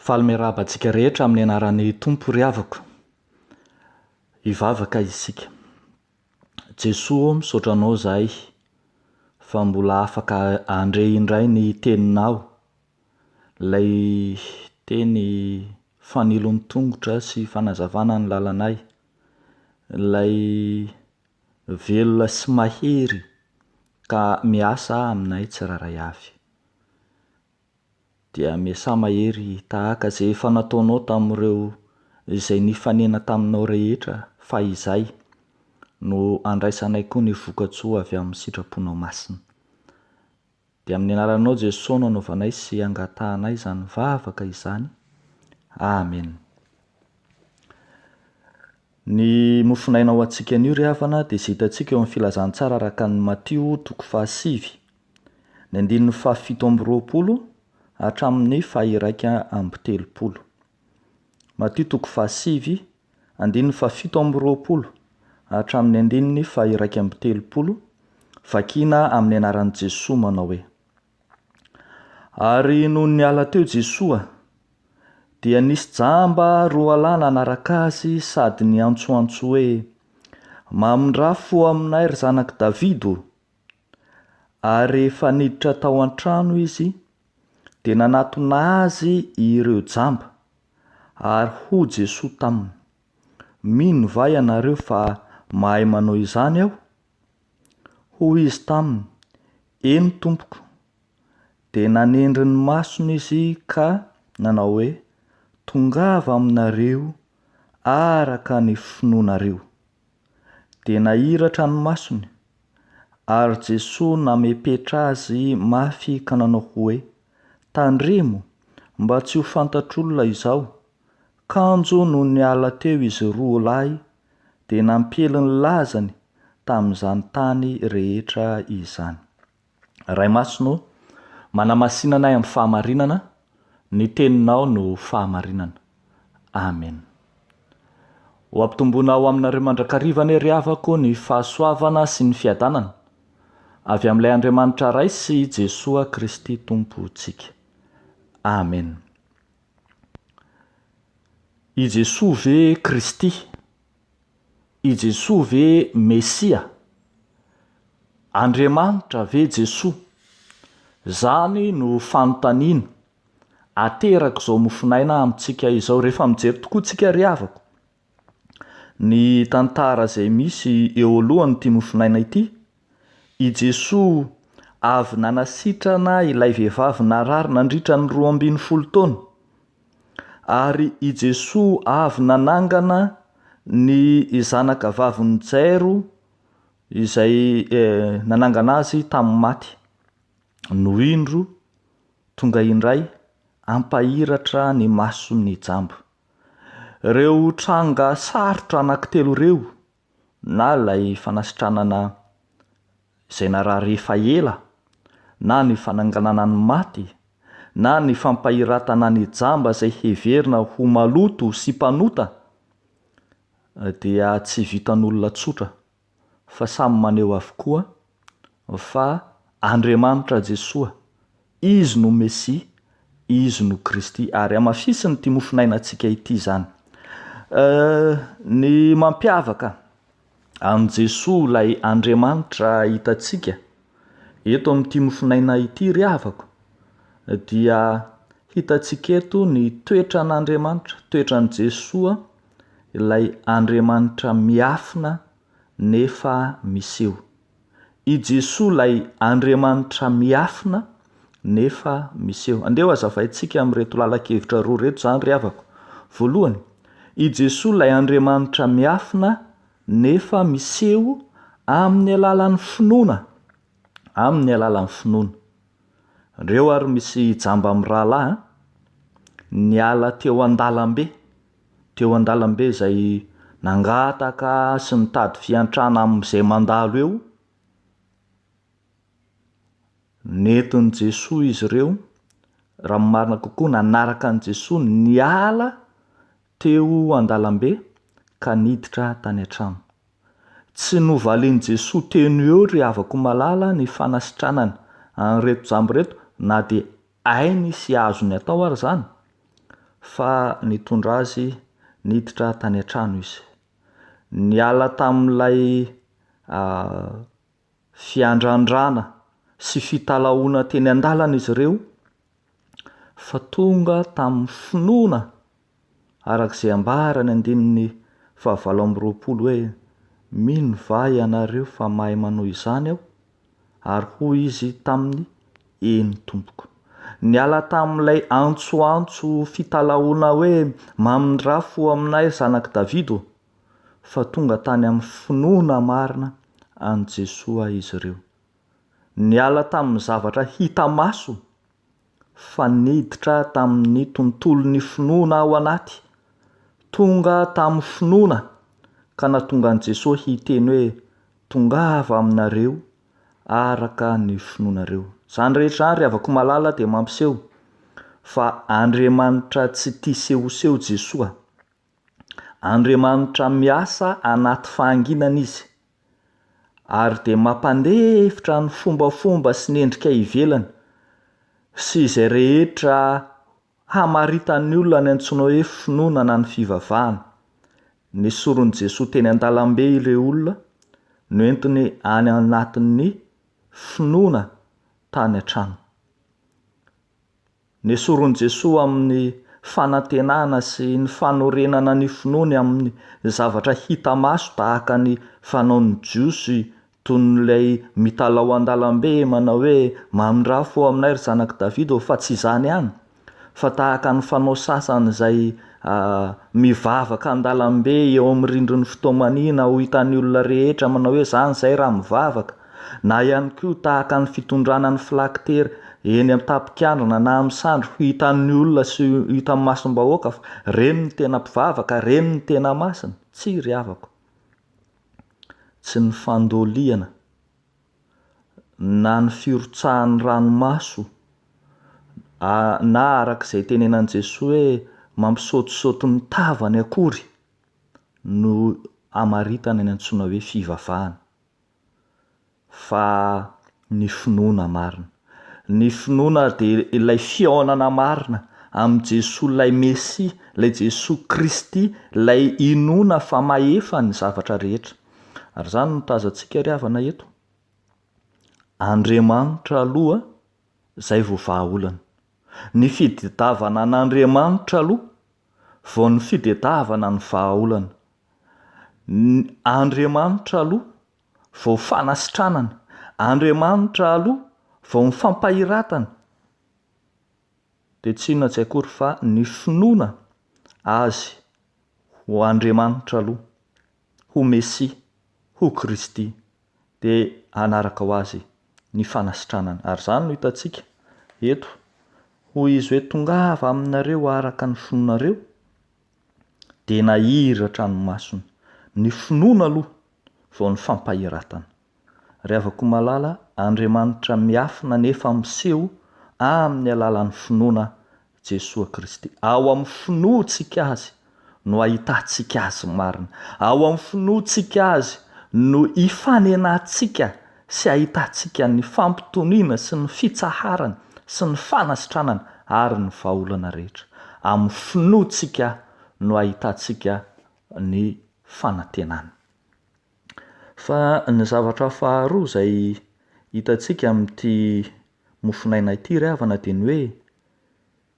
Faly-miarabantsika rehetra amin'ny anaran'ny Tompo ry havako. Hivavaka isika. Jesoa misaotra anao izahay fa mbola afaka handre indray ny teninao, ilay teny fanilon'ny tongotra sy fanazavana ny lalànay, ilay velona sy mahery ka miasa aminay tsiraray avy. Dia miasa mahery tahaka izay efa nataonao tamin'ireo izay nifanena taminao rehetra fa izay no andraisanay koa ny vokatsoa avy amin'ny sitraponao masina. Dia amin'ny anaranao Jesosy no anaovanay sy angatahanay izany vavaka izany. Amen. Ny mofinaina ho antsika anio ry havana dia izay hitantsika eo amin'ny filazantsara araka ny Matio 7 ny 17 hatramin'ny 1:30. Matio 7 17 hatramin'ny 1:30. Vakina amin'ny anaran'i Jesosy manao hoe: Ary noho niala teo Jesosy dia nisy jamba roa lahy nanaraka azy sady niantsoantso hoe: Mamindrafo aminay ry zanaky Davido. Ary rehefa niditra tao an-trano izy dia nanatona azy ireo jamba, ary hoy Jesosy taminy: Mino va ianareo fa mahay manao izany aho? Hoy izy taminy: Eny Tompoko. Dia nanendry ny masony izy ka nanao hoe: Tongava aminareo araka ny finoanareo. Dia nahiratra ny masony, ary Jesosy namepetra azy mafy ka nanao hoe: Tandremo, mba tsy ho fantatr'olona izao. Kanjo no niala teo izy roa lahy, dia nampely ny lazany tamin'izany tany rehetra izany. Ray Masino, manamasinanay amin'ny fahamarinana, ny teninao no fahamarinana. Amen. Ho ampitomboana ao aminareo mandrakarivana ry havako ny fahasoavana sy ny fiadanana avy amin'ilay Andriamanitra ray sy Jesosy Kristy Tompontsika. Amen. I Jesosy ve Kristy? I Jesosy ve Mesia? Andriamanitra ve Jesosy? Zany no fanontaniana ateraka izao mofinaina amintsika izao rehefa mijery tokoa tsika ry havako ny tantara izay misy eo alohan'ity mofinaina ity. I Jesosy avy nanasitrana ilay vehivavy narary nandritra ny 12 taona, ary i Jesosy avy nanangana ny zanaka vaviny Jairo izay nanangana azy tamin'ny maty. No indro tonga indray ampahiratra ny mason'ny jamba. Ireo tranga sarotra anankitelo ireo, na ilay fanasitranana izay narary efa ela, na ny fananganana ny maty, na ny fampahiratana ny jamba izay heverina ho maloto sy mpanota, dia tsy vitan'olona tsotra fa samy maneho avokoa fa Andriamanitra Jesosy, izy no Mesia, izy no Kristy, ary amafisiny ity mofinainantsika ity zany. Ny mampiavaka amin'ny Jesosy ilay Andriamanitra hitantsika eto amin'ity mofinaina ity ry havako dia hitantsika eto ny toetran'Andriamanitra, toetran'i Jesosy, ilay Andriamanitra miafina nefa miseho. I Jesosy ilay Andriamanitra miafina nefa miseho. Andeha ho azavaintsika amin'ireto lala-kevitra roa reto zany ry havako. Voalohany, i Jesosy ilay Andriamanitra miafina nefa miseho amin'ny alalan'ny finoana. Amin'ny alalan'ny finoana. Reo ary misy jamba amin'ny rahalahy niala teo an-dalambe. Teo an-dalambe izay nangataka sy nitady fiantrana amin'izay mandalo eo. Nentin'i Jesosy izy ireo, raha marina kokoa nanaraka an'i Jesosy niala teo an-dalambe ka niditra tany an-trano. Tsy novalian'i Jesosy teny eo ry havako malala ny fanasitranana an'ireto jamba reto, na dia ainy sy azony atao ary zany, fa nitondra azy niditra tany an-trano izy. Niala tamin'ilay fiandrandrana sy fitalaona teny an-dalana izy ireo, fa tonga tamin'ny finoana arak'izay ambarany andininy 720 hoe mino va ianareo fa mahay manao izany aho, ary hoy izy tamin'ny eny tompoko. Niala tamin'ilay antsoantso fitalaona hoe mamindrafo aminay zanaky Davido, fa tonga tany amin'ny finoana marina an Jesoa izy ireo. Niala tamin'ny zavatra hita maso, fa niditra tamin'ny tontolon'ny finoana ao anaty. Tonga tamin'ny finoana ka natonga an Jesoa hiteny hoe tongava aminareo araka ny finoanareo. Zany rehetra zany rehavako malala dia mampiseho fa Andriamanitra tsy tia sehoseho Jesoa. Andriamanitra miasa anaty fahanginana izy, ary dia mampandefitra ny fombafomba sy ny endrika ivelany sy izay rehetra hamaritan'ny olona ny antsoina hoe finoana na ny fivavahana. Nisoron'i Jesoa teny an-dalambe ireo olona noentiny any anatin'ny finoana tany an-trano. Nisoron'i Jesoa amin'ny fanantenana sy ny fanorenana ny finoany amin'ny zavatra hita maso tahaka ny fanaon'ny jiosy toy n'ilay mitalao an-dalambe manao hoe mamindrafo aminay ry zanaky Davido, fa tsy izany ihany, fa tahaka ny fanao sasany izay mivavaka an-dalambe eo amin'ny rindrin'ny fitoamaniana ho hitan'ny olona rehetra manao hoe zany izay raha mivavaka, na ihany koa tahaka ny fitondrana ny filakitery eny amin'ny tapikandrina na amin'ny sandro ho hitan'ny olona sy hitan'ny masom-bahoaka fa reny ny tena mpivavaka, reny ny tena masina. Tsy ry havako. Tsy ny fandoliana na ny firotsahan'ny ranomaso na arak'izay tenenan Jesoa hoe mampisaotisaoty ny tavany akory no amaritana ny antsoina hoe fivavahana, fa ny finoana marina. Ny finoana dia ilay fihaonana marina amin'ny Jesoa ilay Mesia, ilay Jesoa Kristy, ilay inoana fa mahefa ny zavatra rehetra. Ary zany no tazantsika ry havana eto. Andriamanitra aloha izay vao vahaolana. Ny fitadiavana an'Andriamanitra aloha vao ny fitadiavana ny vahaolana. Andriamanitra aloha vao fanasitranana. Andriamanitra aloha vao ny fampahiratana. Dia tsy inona tsy akory fa ny finoana azy ho Andriamanitra aloha, ho Mesia, ho Kristy, dia anaraka ho azy ny fanasitranana. Ary zany no hitantsika eto, hoy izy hoe tongava aminareo araka ny finoanareo dia nahiratra ny masony. Ny finoana aloha vao ny fampahiratana. Rehavako malala, Andriamanitra miafina nefa miseho amin'ny alalan'ny finoana Jesoa Kristy. Ao amin'ny finoantsika azy no ahitantsika azy marina. Ao amin'ny finoantsika azy no ifanenantsika sy ahitantsika ny fampitoniana sy ny fitsaharana sy ny fanasitranana ary ny vahaolana rehetra. Amin'ny finoantsika no ahitantsika ny fanantenana. Fa ny zavatra faharoa izay hitantsika amin'ity mofinaina ity ry havana dia ny hoe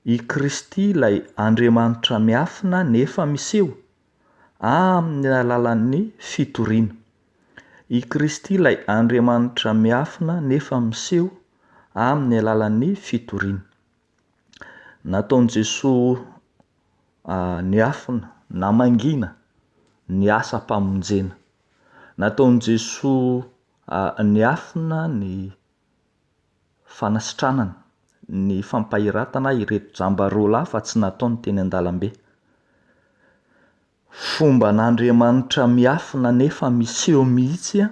i Kristy ilay Andriamanitra miafina nefa miseho amin'ny alalan'ny fitoriana. I Kristy ilay Andriamanitra miafina nefa miseho amin'ny alalan'ny fitoriana. Nataon'i Jesoa niafina na mangina ny asa-pamonjena. Nataon'i Jesoa niafina ny fanasitranana, ny fampahiratana ireto jamba-roalahy fa tsy nataony teny an-dalambe. Fomba n'Andriamanitra miafina nefa miseho mihitsy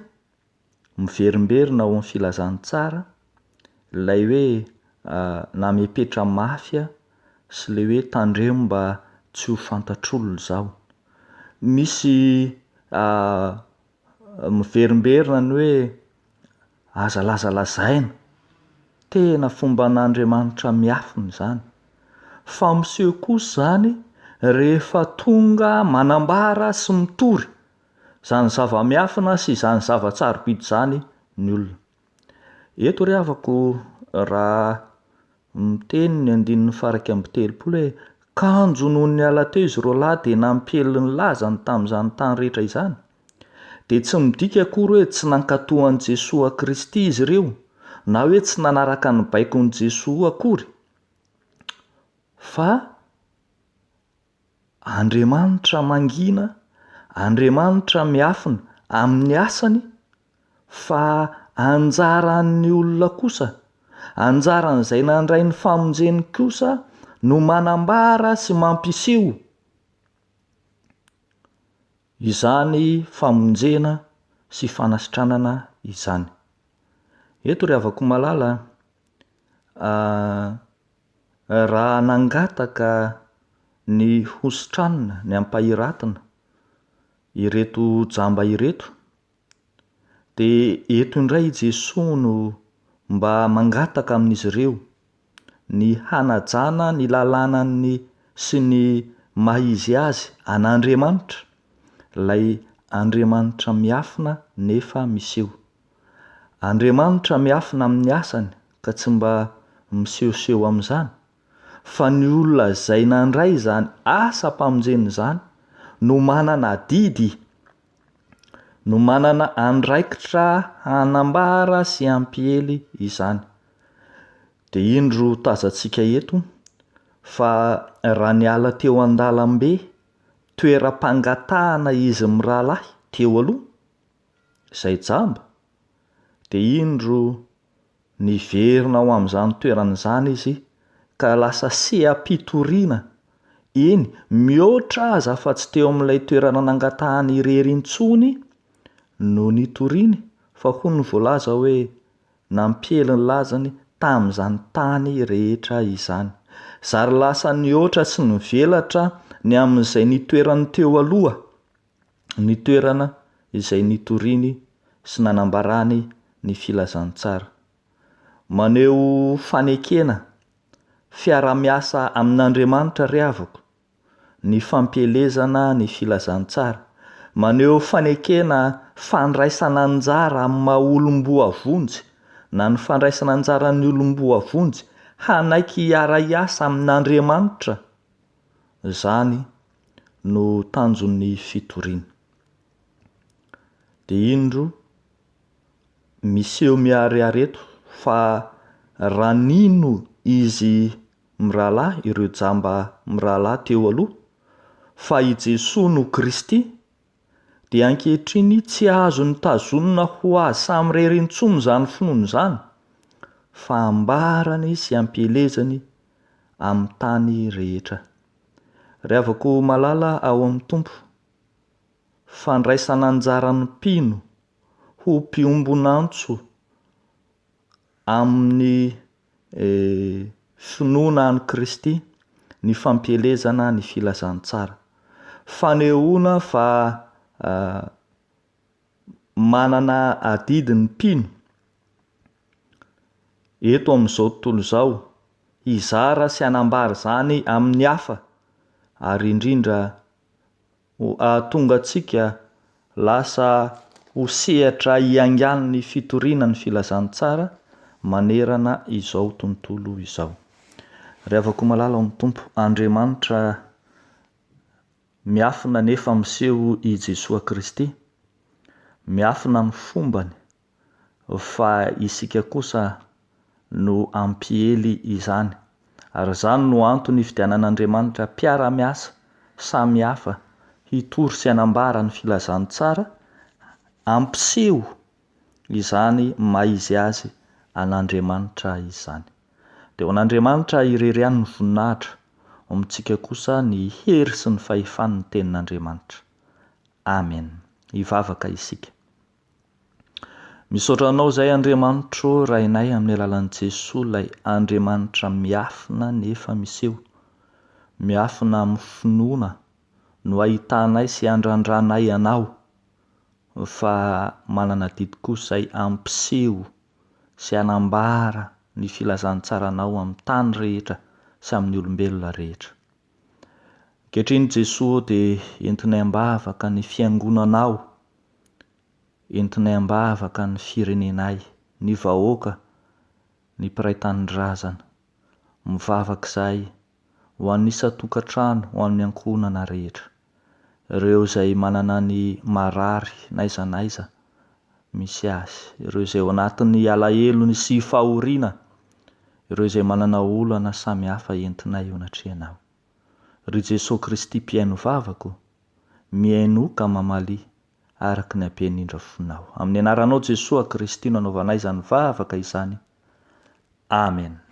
miverimberina ao amin'ny filazantsara ilay hoe namepetra mafia sy ilay hoe tandremo mba tsy ho fantatr'olona izao. Misy miverimberina ny hoe aza lazalazaina, tena fomba n'Andriamanitra miafina izany, fa miseho kosa zany rehefa tonga manambara sy mitory zany zava-miafina sy zany zava-tsarobidy zany ny olona. Eto ry havako raha miteny ny 1:30 hoe kanjo noho ny ala teo izy roa lahy dia nampely ny lazany tamin'izany tany rehetra izany, dia tsy midika akory hoe tsy nankatohan'i Jesosy a Kristy izy ireo na hoe tsy nanaraka ny baikon'i Jesosy akory, fa Andriamanitra mangina, Andriamanitra miafina amin'ny asany, fa anjaran'ny olona kosa, anjaran'izay nandray ny famonjeny kosa no manambara sy mampiseho izany famonjena sy fanasitranana izany. Eto ry havako malala, raha nangataka ny hositranina, ny ampahiratana ireto jamba ireto, dia eto indray Jesosy no mba mangataka amin'izy ireo ny hanajana ny lalànany sy ny mahizy azy an'Andriamanitra, ilay Andriamanitra miafina nefa miseho. Andriamanitra miafina amin'ny asany ka tsy mba misehoseho amin'izany, fa ny olona izay nandray izany asa-pamonjena izany no manana didy, no manana andraikitra hanambara sy hampihely izany. Dia indro tazantsika eto fa raha niala teo an-dalambe toeram-pangatahana izy mirahalahy teo aloha izay jamba, dia indro niverina ao amin'izany toeran'izany izy ka lasa seha-pitoriana, eny mihoatra aza fa tsy teo amin'ilay toerana nangatahana irery intsony no nitoriany, fa hoy ny voalaza hoe nampihely ny lazany tamin'izany tany rehetra izany. Zary lasa nihoatra sy nivelatra ny amin'izay nitoerany teo aloha, ny toerana izay nitoriany sy nanambarany ny filazantsara. Maneho fanekena, fiara-miasa amin'Andriamanitra ry havako, ny fampielezana ny filazantsara, maneho fanekena fandraisana anjara amin'ny maha olom-boa vonjy, na ny fandraisana anjara ny olom-boa vonjy hanaiky hiara-hiasa amin'Andriamanitra. Zany no tanjon'ny fitoriana. Dia indro miseho miariareto fa raha nino izy mirahalahy, ireo jamba mirahalahy teo aloha, fa i Jesosy no Kristy, dia ankehitriny tsy azo nitazonina ho azy samy irery intsony zany finoana izany, fa ambarany sy ampielezany amin'ny tany rehetra. Ry havako malala ao amin'ny Tompo, fandraisana anjaran'ny mpino ho mpiombon'antso amin'ny finoana any Kristy, ny fampielezana ny filazantsara, fanehoana fa manana adidiny mpino eto amin'izao tontolo izao, hizara sy hanambara izany amin'ny hafa, ary indrindra ahatonga antsika lasa ho sehatra hiaingana ny fitoriana ny filazantsara manerana izao tontolo izao. Ry havako malala amin'ny Tompo, Andriamanitra miafina nefa miseho i Jesosy Kristy, miafina ny fombany, fa isika kosa no ampihely izany. Ary izany no antony fidianan'Andriamanitra mpiara-miasa samy hafa hitory sy hanambara ny filazantsara, ampiseho izany mahizy azy an'Andriamanitra izany. Dia ho an'Andriamanitra irery ihany ny voninahitra, amintsika kosa ny hery sy ny fahefan'ny tenin'Andriamanitra. Amen. Hivavaka isika. Misaotra anao izay Andriamanitro rainay amin'ny alalan'i Jesosy, ilay Andriamanitra miafina nefa miseho, miafina amin'ny finoana no ahitanay sy andrandranay anao, fa manana didy kosa izay ampiseho sy hanambara ny filazantsara anao amin'ny tany rehetra sy amin'ny olombelona rehetra. Ankehitriny Jesosy dia entinay ambavaka ny fiangonanao, entinay ambavaka ny firenenay, ny vahoaka, ny mpiray tanindrazana, mivavaka izay ho an'ny isa-tokantrano, ho an'ny ankohonana rehetra, ireo izay manana ny marary n'aiza n'aiza misy azy, ireo izay ao anatin'ny alahelo sy fahoriana, ireo izay manana olana samy hafa entinay eo anatrehanao. Ry Jesosy Kristy mpiaino vavako, miaino ka mamalia araka ny hampianindra fonao. Amin'ny anaranao Jesosy Kristy no anaovanay izany vavaka izany. Amen.